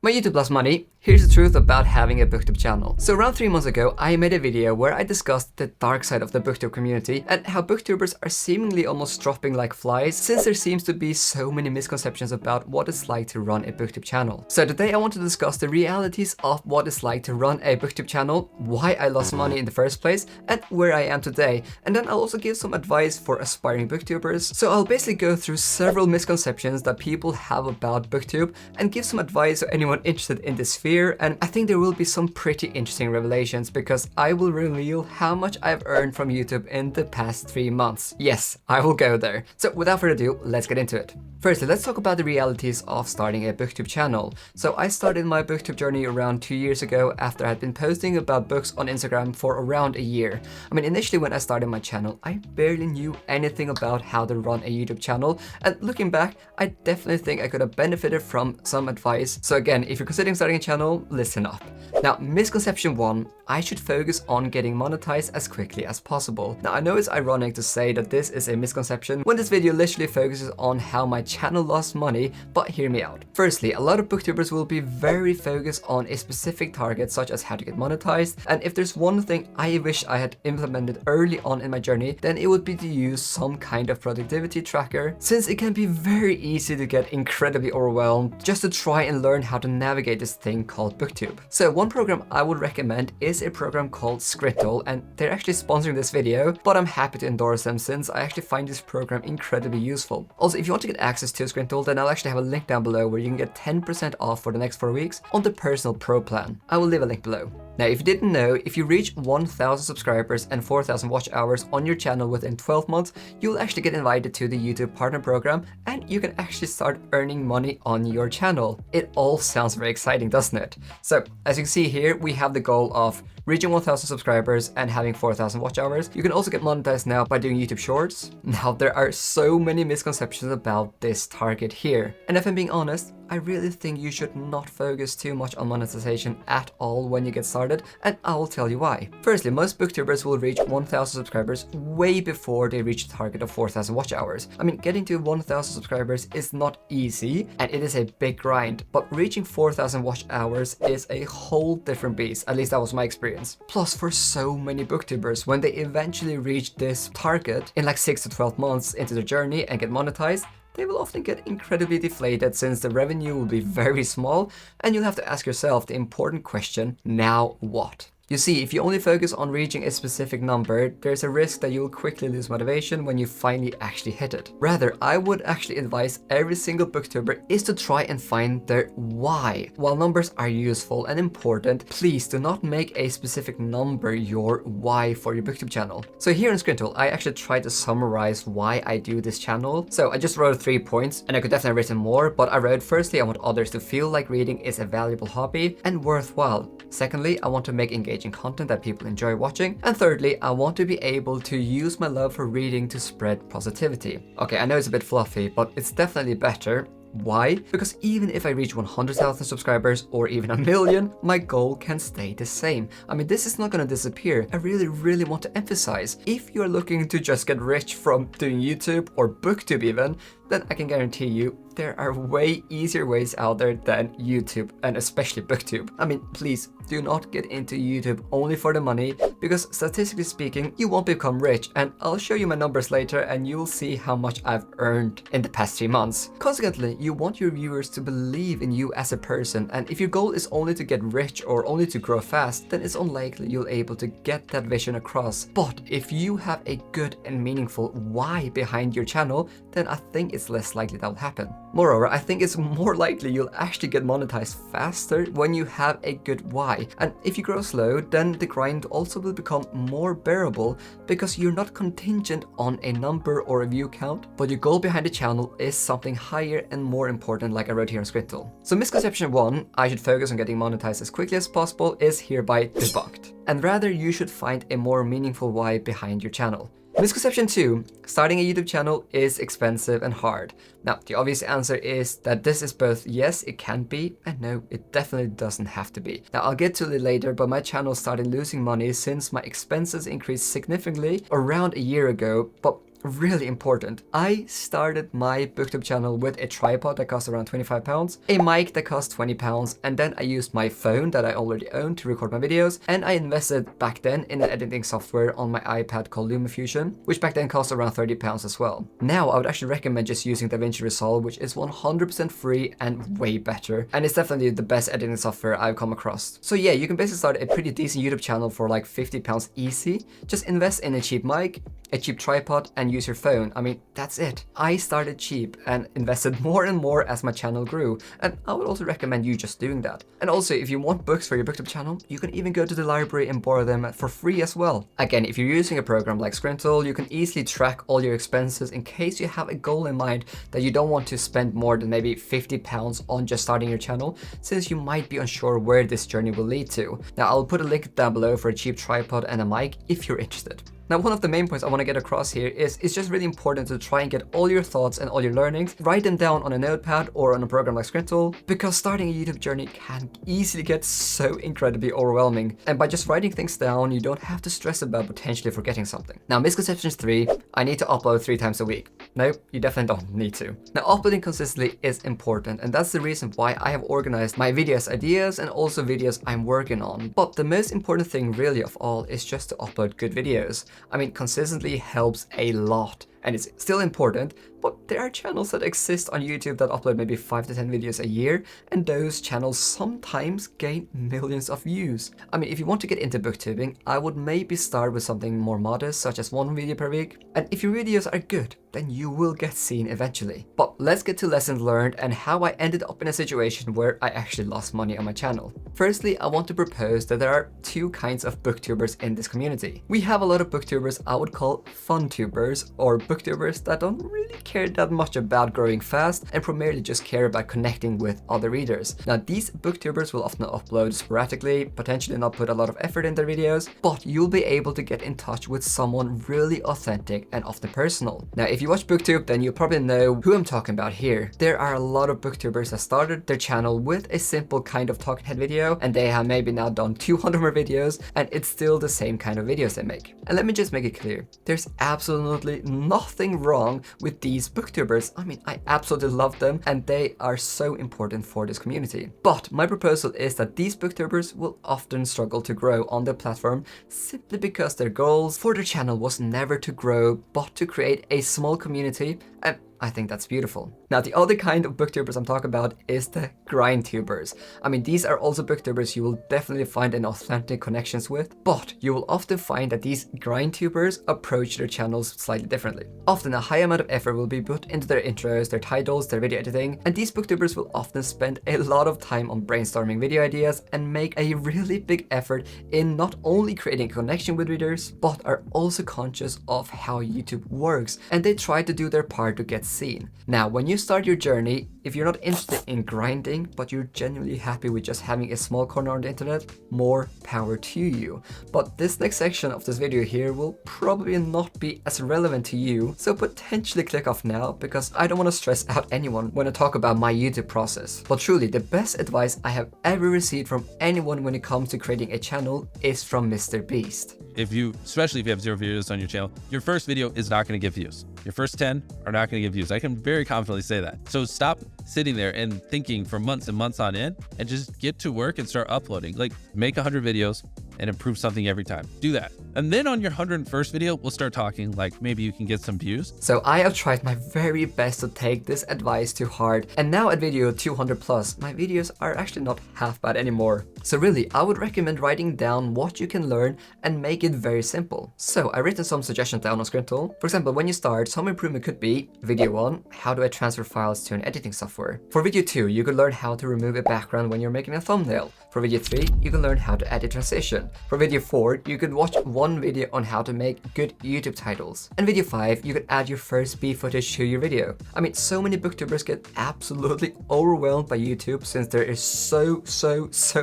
My YouTube lost money. Here's the truth about having a Booktube channel. So around 3 months ago, I made a video where I discussed the dark side of the Booktube community and how Booktubers are seemingly almost dropping like flies since there seems to be so many misconceptions about what it's like to run a Booktube channel. So today I want to discuss the realities of what it's like to run a Booktube channel, why I lost money in the first place, and where I am today. And then I'll also give some advice for aspiring Booktubers. So I'll basically go through several misconceptions that people have about Booktube and give some advice to anyone interested in this sphere. And I think there will be some pretty interesting revelations because I will reveal how much I've earned from YouTube in the past 3 months. Yes, I will go there. So without further ado, let's get into it. Firstly, let's talk about the realities of starting a Booktube channel. So I started my Booktube journey around 2 years ago after I had been posting about books on Instagram for around a year. I mean, initially when I started my channel, I barely knew anything about how to run a YouTube channel. And looking back, I definitely think I could have benefited from some advice. So again, if you're considering starting a channel, listen up. Now, misconception 1, I should focus on getting monetized as quickly as possible. Now, I know it's ironic to say that this is a misconception when this video literally focuses on how my channel lost money, but hear me out. Firstly, a lot of Booktubers will be very focused on a specific target, such as how to get monetized. And if there's one thing I wish I had implemented early on in my journey, then it would be to use some kind of productivity tracker, since it can be very easy to get incredibly overwhelmed just to try and learn how to navigate this thing called Booktube. So one program I would recommend is a program called Scribble, and they're actually sponsoring this video, but I'm happy to endorse them since I actually find this program incredibly useful. Also, if you want to get access to Scribble, then I'll actually have a link down below where you can get 10% off for the next 4 weeks on the personal pro plan. I will leave a link below. Now, if you didn't know, if you reach 1,000 subscribers and 4,000 watch hours on your channel within 12 months, you'll actually get invited to the YouTube Partner Program and you can actually start earning money on your channel. It all sounds very exciting, doesn't it? So, as you can see here, we have the goal of reaching 1,000 subscribers and having 4,000 watch hours. You can also get monetized now by doing YouTube Shorts. Now, there are so many misconceptions about this target here. And if I'm being honest, I really think you should not focus too much on monetization at all when you get started, and I will tell you why. Firstly, most Booktubers will reach 1,000 subscribers way before they reach the target of 4,000 watch hours. I mean, getting to 1,000 subscribers is not easy, and it is a big grind, but reaching 4,000 watch hours is a whole different beast. At least that was my experience. Plus, for so many Booktubers, when they eventually reach this target in like 6 to 12 months into their journey and get monetized, they will often get incredibly deflated since the revenue will be very small, and you'll have to ask yourself the important question, now what? You see, if you only focus on reaching a specific number, there's a risk that you will quickly lose motivation when you finally actually hit it. Rather, I would actually advise every single Booktuber is to try and find their why. While numbers are useful and important, please do not make a specific number your why for your Booktube channel. So here in Scribble, I actually tried to summarize why I do this channel. So I just wrote 3 points, and I could definitely have written more, but I wrote, firstly, I want others to feel like reading is a valuable hobby and worthwhile. Secondly, I want to make engaging content that people enjoy watching. And thirdly, I want to be able to use my love for reading to spread positivity. Okay, I know it's a bit fluffy, but it's definitely better. Why? Because even if I reach 100,000 subscribers or even 1 million, my goal can stay the same. I mean, this is not going to disappear. I really want to emphasize, if you're looking to just get rich from doing YouTube or Booktube even, then I can guarantee you there are way easier ways out there than YouTube, and especially Booktube. I mean, please do not get into YouTube only for the money, because statistically speaking, you won't become rich, and I'll show you my numbers later and you'll see how much I've earned in the past 3 months. Consequently, you want your viewers to believe in you as a person, and if your goal is only to get rich or only to grow fast, then it's unlikely you'll able to get that vision across. But if you have a good and meaningful why behind your channel, then I think it's less likely that will happen. Moreover, I think it's more likely you'll actually get monetized faster when you have a good why. And if you grow slow, then the grind also will become more bearable because you're not contingent on a number or a view count, but your goal behind the channel is something higher and more important, like I wrote here on Scribble. So misconception 1, I should focus on getting monetized as quickly as possible, is hereby debunked. And rather, you should find a more meaningful why behind your channel. Misconception 2, starting a YouTube channel is expensive and hard. Now, the obvious answer is that this is both yes, it can be, and no, it definitely doesn't have to be. Now, I'll get to it later, but my channel started losing money since my expenses increased significantly around a year ago, but really important. I started my Booktube channel with a tripod that cost around £25, a mic that cost £20, and then I used my phone that I already owned to record my videos, and I invested back then in an editing software on my iPad called LumaFusion, which back then cost around £30 as well. Now I would actually recommend just using DaVinci Resolve, which is 100% free and way better, and it's definitely the best editing software I've come across. So yeah, you can basically start a pretty decent YouTube channel for like £50 easy. Just invest in a cheap mic, a cheap tripod, and use your phone. I mean, that's it. I started cheap and invested more and more as my channel grew, and I would also recommend you just doing that. And also, if you want books for your Booktube channel, you can even go to the library and borrow them for free as well. Again, if you're using a program like Scrintl, you can easily track all your expenses in case you have a goal in mind that you don't want to spend more than maybe £50 on just starting your channel, since you might be unsure where this journey will lead to. Now, I'll put a link down below for a cheap tripod and a mic if you're interested. Now, one of the main points I want to get across here is it's just really important to try and get all your thoughts and all your learnings, write them down on a notepad or on a program like Scrintl, because starting a YouTube journey can easily get so incredibly overwhelming. And by just writing things down, you don't have to stress about potentially forgetting something. Now, Misconceptions 3, I need to upload 3 times a week. No, you definitely don't need to. Now, uploading consistently is important, and that's the reason why I have organized my videos ideas and also videos I'm working on. But the most important thing really of all is just to upload good videos. I mean, consistently helps a lot, and it's still important, but there are channels that exist on YouTube that upload maybe 5 to 10 videos a year, and those channels sometimes gain millions of views. I mean, if you want to get into booktubing, I would maybe start with something more modest, such as 1 video per week, and if your videos are good, then you will get seen eventually. But let's get to lessons learned and how I ended up in a situation where I actually lost money on my channel. Firstly, I want to propose that there are 2 kinds of booktubers in this community. We have a lot of booktubers I would call fun-tubers, or booktubers that don't really care that much about growing fast and primarily just care about connecting with other readers. Now, these booktubers will often upload sporadically, potentially not put a lot of effort in their videos, but you'll be able to get in touch with someone really authentic and often personal. Now, if you watch Booktube, then you probably know who I'm talking about here. There are a lot of booktubers that started their channel with a simple kind of talking head video, and they have maybe now done 200 more videos, and it's still the same kind of videos they make. And let me just make it clear, there's absolutely nothing wrong with these booktubers. I mean, I absolutely love them, and they are so important for this community. But my proposal is that these booktubers will often struggle to grow on their platform simply because their goals for their channel was never to grow, but to create a small community, and I think that's beautiful. Now, the other kind of booktubers I'm talking about is the grindtubers. I mean, these are also booktubers you will definitely find an authentic connections with, but you will often find that these grindtubers approach their channels slightly differently. Often a high amount of effort will be put into their intros, their titles, their video editing, and these booktubers will often spend a lot of time on brainstorming video ideas and make a really big effort in not only creating a connection with readers, but are also conscious of how YouTube works, and they try to do their part to get seen. Now, when you start your journey, if you're not interested in grinding, but you're genuinely happy with just having a small corner on the internet, more power to you. But this next section of this video here will probably not be as relevant to you, so potentially click off now, because I don't want to stress out anyone when I talk about my YouTube process. But truly, the best advice I have ever received from anyone when it comes to creating a channel is from Mr. Beast. Especially if you have 0 videos on your channel, your first video is not going to get views. Your first 10 are not going to get views. I can very confidently say that. So stop sitting there and thinking for months and months on end, and just get to work and start uploading. Like, make 100 videos and improve something every time. Do that. And then on your 101st video, we'll start talking, like maybe you can get some views. So I have tried my very best to take this advice to heart, and now at video 200 plus, my videos are actually not half bad anymore. So really, I would recommend writing down what you can learn and make it very simple. So I've written some suggestions down on Scrintl. For example, when you start, some improvement could be video 1, how do I transfer files to an editing software? For video 2, you could learn how to remove a background when you're making a thumbnail. For video 3, you can learn how to edit transition. For video 4, you could watch one video on how to make good YouTube titles. And video 5, you could add your first speed footage to your video. I mean, so many booktubers get absolutely overwhelmed by YouTube since there is so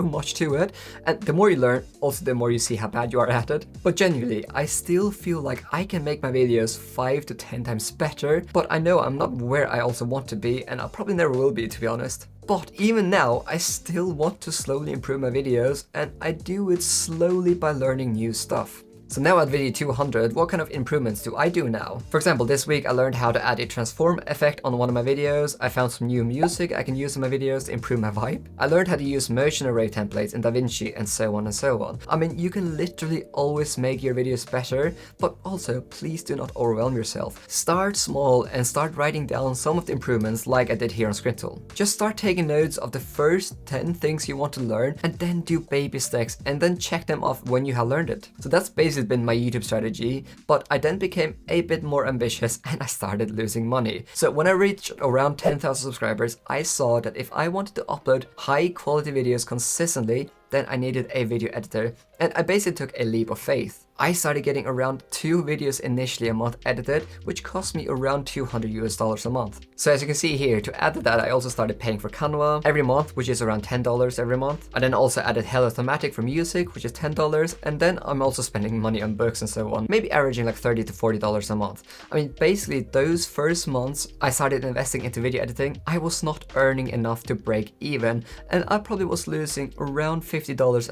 much to it. And the more you learn, also the more you see how bad you are at it. But genuinely, I still feel like I can make my videos 5 to 10 times better, but I know I'm not where I also want to be, and I probably never will be, to be honest. But even now, I still want to slowly improve my videos, and I do it slowly by learning new stuff. So now at video 200, what kind of improvements do I do now? For example, this week I learned how to add a transform effect on one of my videos. I found some new music I can use in my videos to improve my vibe. I learned how to use motion array templates in DaVinci and so on and so on. I mean, you can literally always make your videos better, but also please do not overwhelm yourself. Start small and start writing down some of the improvements like I did here on Scribble. Just start taking notes of the first 10 things you want to learn and then do baby steps and then check them off when you have learned it. So that's basically been my YouTube strategy, but I then became a bit more ambitious and I started losing money. So when I reached around 10,000 subscribers, I saw that if I wanted to upload high quality videos consistently, then I needed a video editor, and I basically took a leap of faith. I started getting around 2 videos initially a month edited, which cost me around $200 a month. So as you can see here, to add to that, I also started paying for Canva every month, which is around $10 every month. I then also added Hellothematic for music, which is $10, and then I'm also spending money on books and so on, maybe averaging like $30 to $40 a month. I mean, basically those first months I started investing into video editing, I was not earning enough to break even, and I probably was losing around $50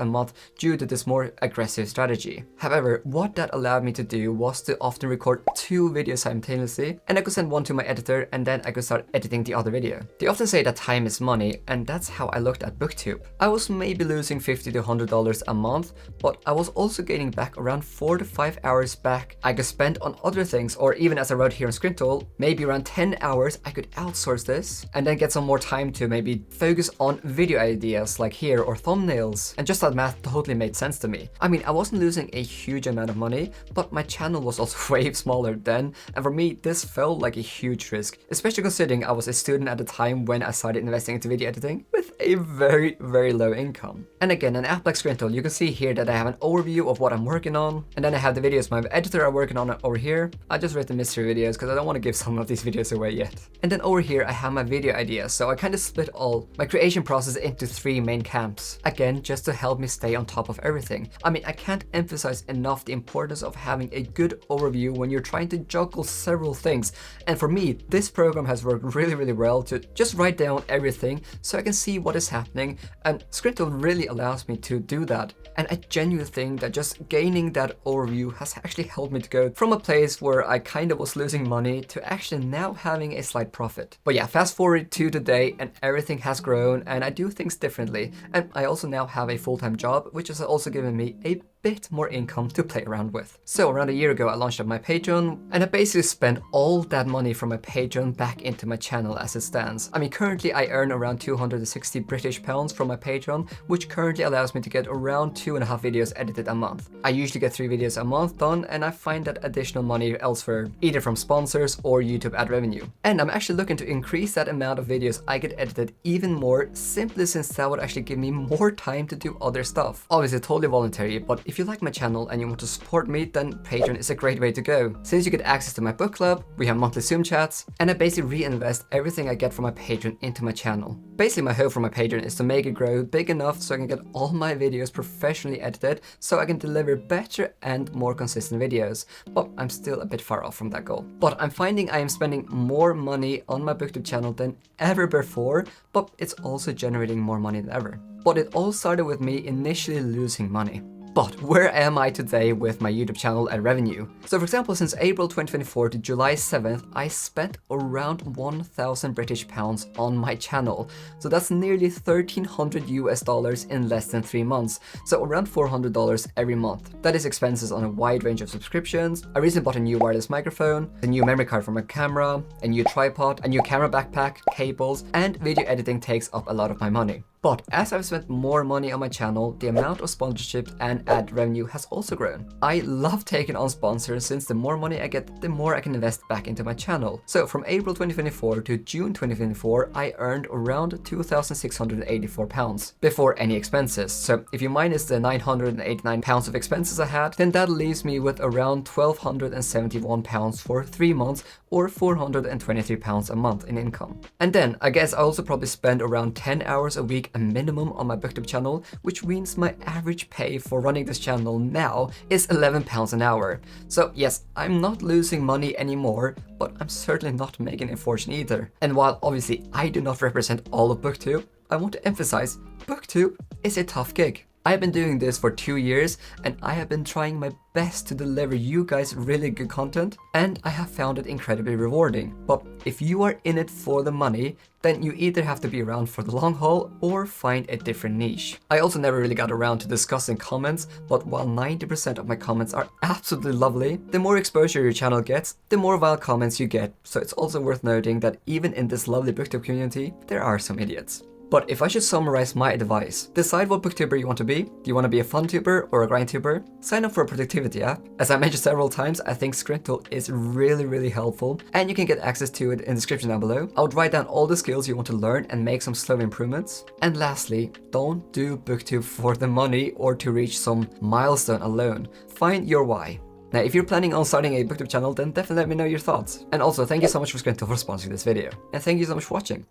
a month due to this more aggressive strategy. However, what that allowed me to do was to often record 2 videos simultaneously, and I could send one to my editor and then I could start editing the other video. They often say that time is money, and that's how I looked at Booktube. I was maybe losing $50 to $100 a month, but I was also gaining back around 4 to 5 hours back I could spend on other things, or even as I wrote here on Scribble, maybe around 10 hours I could outsource this and then get some more time to maybe focus on video ideas like here or thumbnails. And just that math totally made sense to me. I mean, I wasn't losing a huge amount of money, but my channel was also way smaller then, and for me this felt like a huge risk, especially considering I was a student at the time when I started investing into video editing with a very low income. And again, an app like Scribble, you can see here that I have an overview of what I'm working on, and then I have the videos my editor are working on over here. I just wrote the mystery videos because I don't want to give some of these videos away yet. And then over here I have my video ideas, so I kind of split all my creation process into 3 main camps, again just to help me stay on top of everything. I mean, I can't emphasize enough the importance of having a good overview when you're trying to juggle several things, and for me this program has worked really well to just write down everything so I can see what is happening, and Scribble really allows me to do that. And I genuinely think that just gaining that overview has actually helped me to go from a place where I kind of was losing money to actually now having a slight profit. But yeah, fast forward to today and everything has grown and I do things differently, and I also now have a full-time job, which has also given me a bit more income to play around with. So around a year ago I launched up my Patreon, and I basically spent all that money from my Patreon back into my channel as it stands. I mean, currently I earn around 260 British pounds from my Patreon, which currently allows me to get around 2.5 videos edited a month. I usually get 3 videos a month done, and I find that additional money elsewhere, either from sponsors or YouTube ad revenue. And I'm actually looking to increase that amount of videos I get edited even more, simply since that would actually give me more time to do other stuff. Obviously totally voluntary, but if you like my channel and you want to support me, then Patreon is a great way to go. Since you get access to my book club, we have monthly Zoom chats, and I basically reinvest everything I get from my Patreon into my channel. Basically my hope for my Patreon is to make it grow big enough so I can get all my videos professionally edited so I can deliver better and more consistent videos, but I'm still a bit far off from that goal. But I'm finding I am spending more money on my Booktube channel than ever before, but it's also generating more money than ever. But it all started with me initially losing money. But where am I today with my YouTube channel and revenue? So for example, since April 2024 to July 7th, I spent around 1,000 British pounds on my channel. So that's nearly $1,300 in less than 3 months. So around $400 every month. That is expenses on a wide range of subscriptions. I recently bought a new wireless microphone, a new memory card for my camera, a new tripod, a new camera backpack, cables, and video editing takes up a lot of my money. But as I've spent more money on my channel, the amount of sponsorships and ad revenue has also grown. I love taking on sponsors since the more money I get, the more I can invest back into my channel. So from April 2024 to June 2024, I earned around £2,684 before any expenses. So if you minus the £989 of expenses I had, then that leaves me with around £1,271 for 3 months, or £423 a month in income. And then I guess I also probably spend around 10 hours a week a minimum on my Booktube channel, which means my average pay for running this channel now is £11 an hour. So yes, I'm not losing money anymore, but I'm certainly not making a fortune either. And while obviously I do not represent all of Booktube, I want to emphasize Booktube is a tough gig. I've been doing this for 2 years and I have been trying my best to deliver you guys really good content, and I have found it incredibly rewarding. But if you are in it for the money, then you either have to be around for the long haul or find a different niche. I also never really got around to discussing comments, but while 90% of my comments are absolutely lovely, the more exposure your channel gets, the more vile comments you get. So it's also worth noting that even in this lovely booktube community, there are some idiots. But if I should summarize my advice, decide what booktuber you want to be. Do you want to be a fun tuber or a grind tuber? Sign up for a productivity app. As I mentioned several times, I think Scribble is really helpful, and you can get access to it in the description down below. I would write down all the skills you want to learn and make some slow improvements. And lastly, don't do booktube for the money or to reach some milestone alone. Find your why. Now, if you're planning on starting a booktube channel, then definitely let me know your thoughts. And also, thank you so much for Scribble for sponsoring this video. And thank you so much for watching.